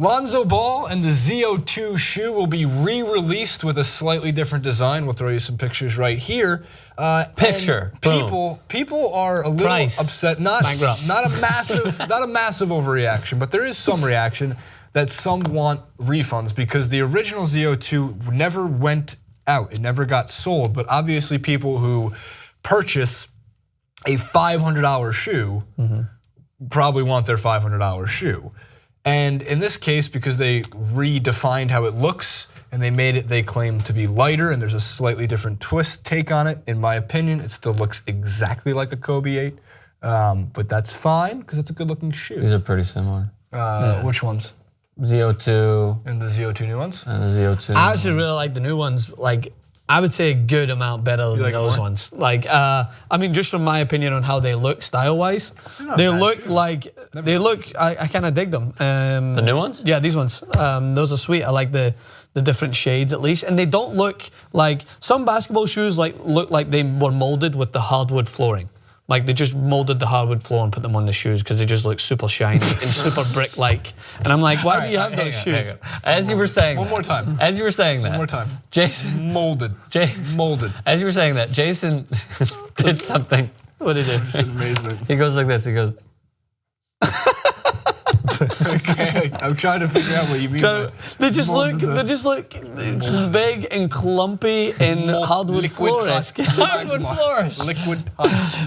Lonzo Ball and the ZO2 shoe will be re-released with a slightly different design. We'll throw you some pictures right here. People are a little upset. Not a massive overreaction, but there is some reaction that some want refunds because the original ZO2 never went out. It never got sold. But obviously, people who purchase a $500 shoe probably want their $500 shoe. And in this case, because they redefined how it looks and they claim to be lighter and there's a slightly different take on it. In my opinion, it still looks exactly like a Kobe 8, but that's fine because it's a good looking shoe. These are pretty similar. Which ones? ZO2. And the ZO2 new ones? And the ZO2. I actually really like the new ones. Like, I would say a good amount better than those ones. Like, I mean, just from my opinion on how they look style-wise, they look like, I kind of dig them. The new ones? Yeah, these ones. Those are sweet. I like the different shades at least. And they don't look like, some basketball shoes look like they were molded with the hardwood flooring. Like they just molded the hardwood floor and put them on the shoes because they just look super shiny and super brick-like. And I'm like, why do you have those shoes? As you were saying One more time. As you were saying that. One more time. Jason. Molded. Molded. As you were saying that, Jason did something. What did he do? Just in amazement. He goes like this, he goes. Okay, I'm trying to figure out what you mean. They just look big and clumpy and hardwood floor-esque. Hardwood floors. Liquid.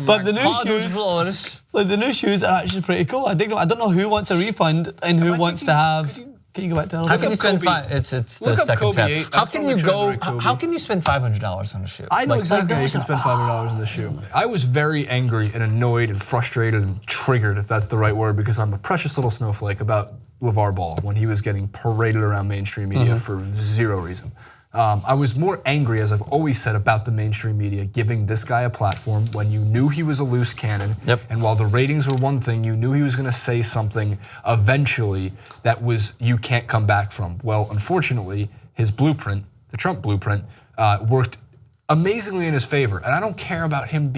But the new shoes, like the new shoes are actually pretty cool. I don't know who wants a refund and who wants to have. Can you go back to How can you spend it's the second tab. How can you go? How can you spend $500 on a shoe? I know exactly how you can spend $500 on the shoe. I was very angry and annoyed and frustrated and triggered, if that's the right word, because I'm a precious little snowflake about Lavar Ball when he was getting paraded around mainstream media for zero reason. I was more angry, as I've always said, about the mainstream media giving this guy a platform when you knew he was a loose cannon. And while the ratings were one thing, you knew he was going to say something eventually that was you can't come back from. Well, unfortunately, his blueprint, the Trump blueprint, worked amazingly in his favor. And I don't care about him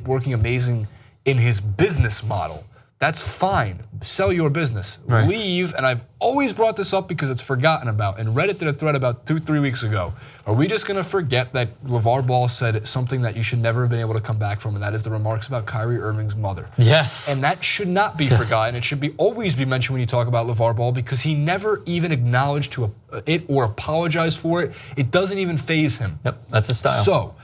working amazing in his business model. That's fine, sell your business, leave, and I've always brought this up because it's forgotten about, and Reddit did a thread about 2-3 weeks ago. Are we just gonna forget that Lavar Ball said something that you should never have been able to come back from, and that is the remarks about Kyrie Irving's mother? Yes. And that should not be forgotten. It should always be mentioned when you talk about Lavar Ball because he never even acknowledged it or apologized for it. It doesn't even faze him. Yep, that's his style. So,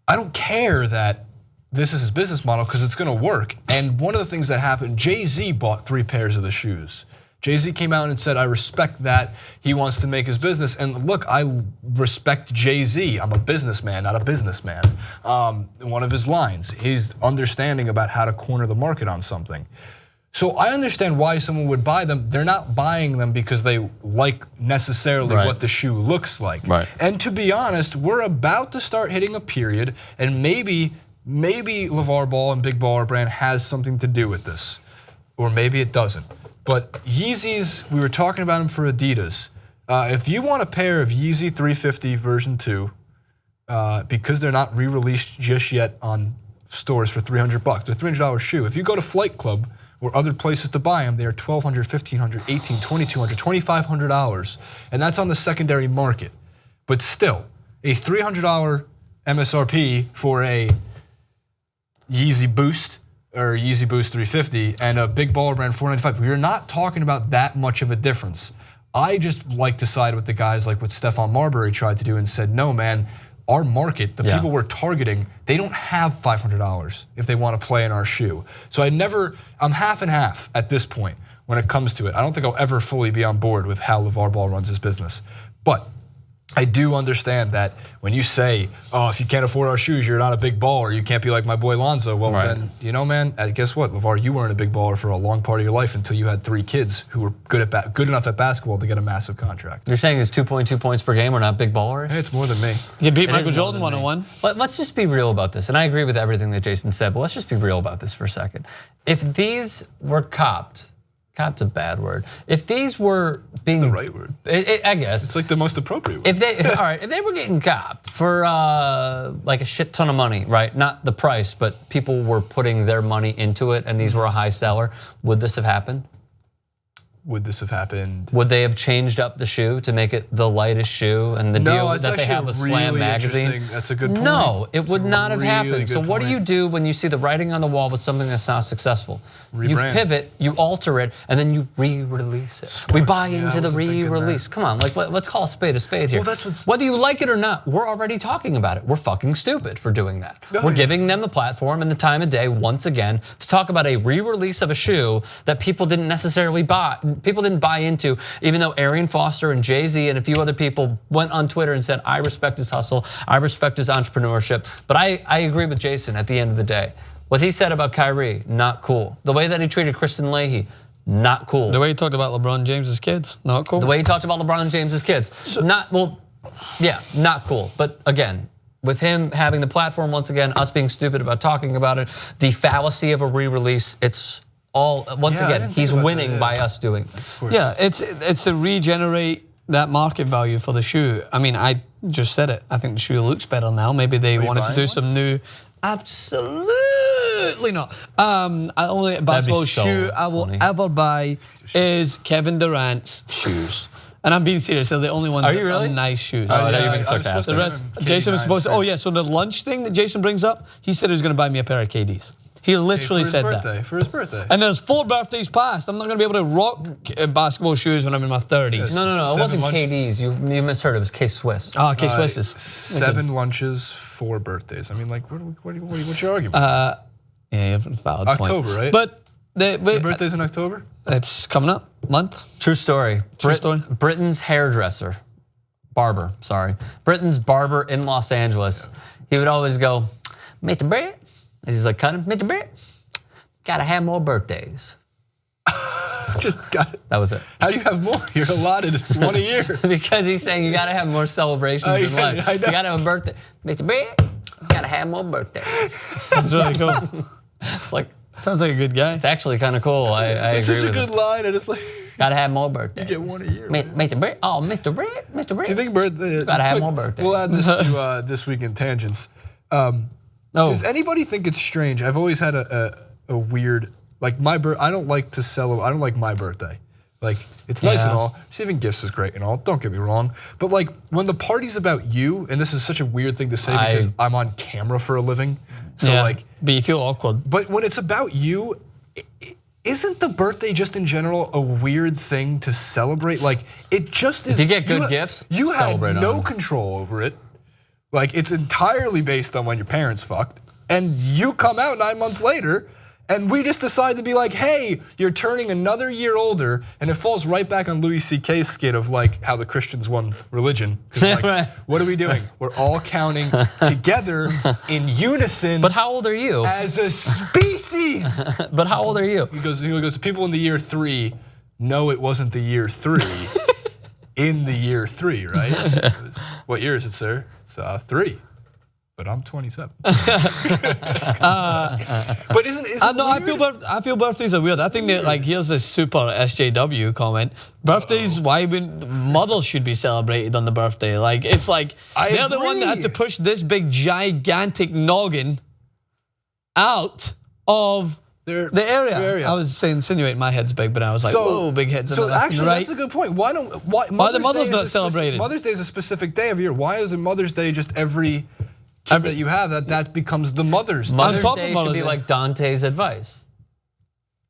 I don't care that this is his business model because it's gonna work. And one of the things that happened, Jay-Z bought 3 pairs of the shoes. Jay-Z came out and said, I respect that he wants to make his business. And look, I respect Jay-Z. I'm a businessman, not a businessman. One of his lines, his understanding about how to corner the market on something. So I understand why someone would buy them. They're not buying them because they like necessarily what the shoe looks like. And to be honest, we're about to start hitting a period, and maybe Lavar Ball and Big Baller Brand has something to do with this, or maybe it doesn't. But Yeezys, we were talking about them for Adidas. If you want a pair of Yeezy 350 version 2, because they're not re-released just yet on stores for $300, they're $300 shoe. If you go to Flight Club or other places to buy them, they are $1,200, $1,500, $1,800, $2,200, $2,500, and that's on the secondary market. But still, a $300 MSRP for a Yeezy Boost or Yeezy Boost 350 and a Big Baller Brand 495. We're not talking about that much of a difference. I just like to side with the guys like what Stephon Marbury tried to do and said, no man, our market, the people we're targeting, they don't have $500 if they want to play in our shoe. So I'm half and half at this point when it comes to it. I don't think I'll ever fully be on board with how Lavar Ball runs his business. But I do understand that when you say, oh, if you can't afford our shoes, you're not a big baller, you can't be like my boy Lonzo. Well, then, you know, man, guess what, Lavar, you weren't a big baller for a long part of your life until you had 3 kids who were good enough at basketball to get a massive contract. You're saying it's 2.2 points per game, we're not big ballers? Hey, it's more than me. You beat Michael Jordan 101. Let's just be real about this, and I agree with everything that Jason said, but let's just be real about this for a second. If these were copped a bad word. If these were being— it's the right word. I guess. It's like the most appropriate word. If they were getting copped for like a shit ton of money, right? Not the price, but people were putting their money into it and these were a high seller, would this have happened? would this have happened? Would they have changed up the shoe to make it the lightest shoe and the deal it's that they have with Slam magazine? Interesting. That's a good point. No, it would not have happened. So what do point. you do when you see the writing on the wall with something that's not successful? You Rebrand. pivot, you alter it, and then you re-release it. We buy into the re-release. Come on, like let's call a spade here. Well, that's what's- Whether you like it or not, we're already talking about it. We're fucking stupid for doing that. Oh, We're yeah. giving them the platform and the time of day once again to talk about a re-release of a shoe that people didn't necessarily buy. People didn't buy into, even though Arian Foster and Jay-Z and a few other people went on Twitter and said, I respect his hustle, I respect his entrepreneurship. But I agree with Jason at the end of the day. What he said about Kyrie, not cool. The way that he treated Kristen Leahy, not cool. The way he talked about LeBron James's kids, not cool. The way he talked about LeBron James's kids, not cool. But again, with him having the platform once again, us being stupid about talking about it, the fallacy of a re-release, it's all, once I again, didn't he's think about winning that, by us doing this. Yeah, it's to regenerate that market value for the shoe. I mean, I just said it. I think the shoe looks better now. Maybe they wanted to buying do one? some new. Absolutely not. Only basketball so shoe I will funny. ever buy is Kevin Durant's shoes. And I'm being serious. They're the only ones Are that you really? are nice shoes. Oh, I thought you were being I was supposed sarcastic. The rest, Jason was supposed to. Oh yeah, so the lunch thing that Jason brings up, he said he was going to buy me a pair of KDs. He literally said that. For his birthday. And there's 4 birthdays past. I'm not going to be able to rock basketball shoes when I'm in my 30s. No, it 7 wasn't lunch- KD's. You misheard. It was K-Swiss. Ah, K-Swisses. 7 lunches, 4 birthdays. I mean, like, what's your argument? Yeah, you have a valid point. October, right? But Your birthday's in October? it's coming up. Month. True story. True story. Britain's hairdresser, barber, sorry. Britain's barber in Los Angeles. He would always go, Mr. Brett. And he's like, cutting, Mr. Brett, gotta have more birthdays. Just got it. That was it. How do you have more? You're allotted one a year. Because he's saying you gotta have more celebrations in yeah, life. I So you know. gotta have a birthday. Mr. Brett, gotta have more birthdays. That's really cool. It's like, Sounds like a good guy. it's actually kind of cool. I It's agree such a with good it. line. I just like Gotta have more birthdays. get one a year. man. Mr. Brett, oh, Mr. Brett, Mr. Brett. Do you think birthday? Gotta have more birthdays. We'll add this to This Week in Tangents. Does anybody think it's strange? I've always had a weird, like I don't like to celebrate. I don't like my birthday. Like, it's nice and Yeah. all. Receiving gifts is great and all. Don't get me wrong. But like, when the party's about you, and this is such a weird thing to say because I'm on camera for a living. So like, but you feel awkward. but when it's about you, isn't the birthday just in general a weird thing to celebrate? Like, it just is. If you get good gifts, you had celebrate on no it. control over it. Like, it's entirely based on when your parents fucked, and you come out 9 months later, and we just decide to be like, hey, you're turning another year older, and it falls right back on Louis C.K.'s skit of like how the Christians won religion. 'Cause, like, Right. what are we doing? We're all counting together in unison But how old are you? as a species. But how old are you? He goes, people in the year 3 know it wasn't the year 3 in the year 3, right? What year is it, sir? It's 3. But I'm 27. But isn't No, I weird? feel birthdays are weird. I think that like here's this super SJW comment. Birthdays, why would mothers should be celebrated on the birthday? Like it's like I they're the one that had to agree. push this big gigantic noggin out of the area. I was saying insinuating my head's big, but I was like, whoa, big heads on the left actually, and right. that's a good point. Why the Mother's Day not is a celebrated? Mother's Day is a specific day of year. Why isn't Mother's Day just every kid that you have that becomes the Mother's Day? Mother's top of Day should Mother's be Day. like Dante's advice.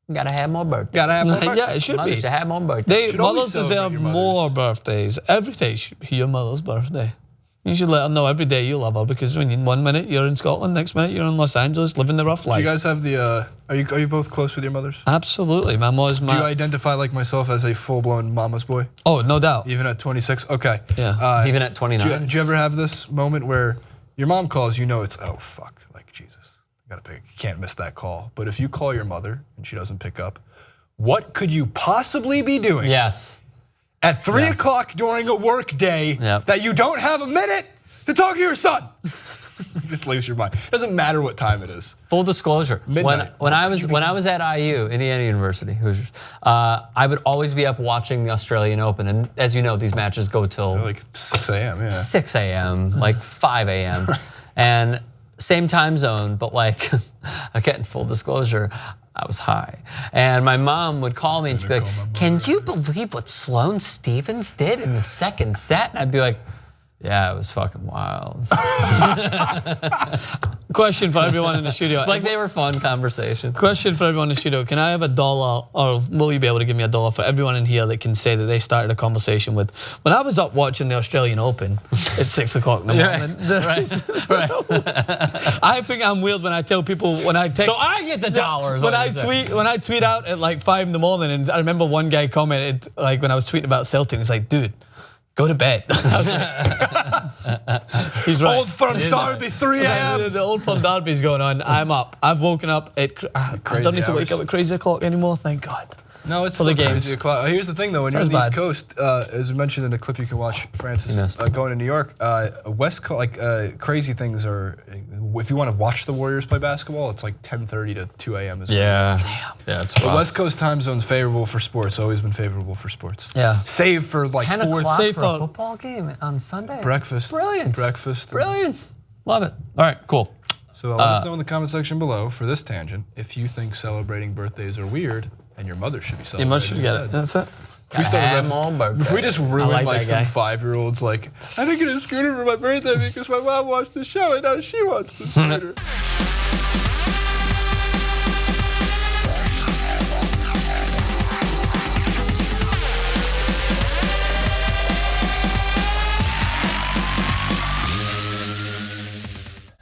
You gotta have more birthdays. Gotta have more birthdays. Yeah, it should Mothers be. should have more birthdays. Should always Mothers celebrate deserve your mothers. more birthdays. Every day should be your mother's birthday. You should let her know every day you love her because when you, 1 minute you're in Scotland, next minute you're in Los Angeles living the rough Do life. you guys have the? Are you both close with your mothers? Absolutely, my mother's Do you my. identify like myself as a full-blown mama's boy, Oh, no doubt. even at 26? Okay. Yeah. Even at 29. Did you ever have this moment where your mom calls, you know it's, oh fuck, like Jesus, I gotta pick, you can't miss that call. But if you call your mother and she doesn't pick up, what could you possibly be doing Yes. at 3 o'clock during a work day Yep. that you don't have a minute to talk to your son? You just lose your mind. Doesn't matter what time it is. Full disclosure, Midnight. when I was at IU, Indiana University, Hoosiers, I would always be up watching the Australian Open, and as you know, these matches go till Like 6 a.m., yeah. 6 a.m., like 5 a.m., and same time zone, but like, again, full disclosure, I was high. And my mom would call me and she'd be like, can you believe what Sloane Stephens did in the second set? And I'd be like, yeah, it was fucking wild. Question for everyone in the studio. Like they were fun conversations. Question for everyone in the studio. Can I have $1, or will you be able to give me $1 for everyone in here that can say that they started a conversation with, when I was up watching the Australian Open at 6 o'clock in the morning. Right. I think I'm weird when I tell people, when I take. So I get the dollars. When I tweet out at like 5 in the morning, and I remember one guy commented, like when I was tweeting about Celtic, he's like, dude, go to bed. I was like, he's right. Old Firm Derby, 3 a.m. The Old Firm Derby's going on. I'm up. I've woken up at. I don't need to wake up at crazy o'clock anymore. Thank God. No, it's for the games. crazy o'clock. Here's the thing, though. When you're on the East Coast, as we mentioned in a clip you can watch, Francis, going to New York, West Coast, crazy things are. If you want to watch the Warriors play basketball, it's like 10:30 to 2 a.m. Yeah, it's rough. The West Coast time zone's favorable for sports. Always been favorable for sports. Yeah. Save for like 10 o'clock for a football game on Sunday. Breakfast. Brilliant. Breakfast. Brilliant. Love it. All right, cool. So let us know in the comment section below for this tangent if you think celebrating birthdays are weird and your mother should be celebrating. Your mother should get it. That's it. If we just ruin like some guy. 5-year-olds, like, I didn't get a scooter for my birthday because my mom watched the show and now she wants the scooter.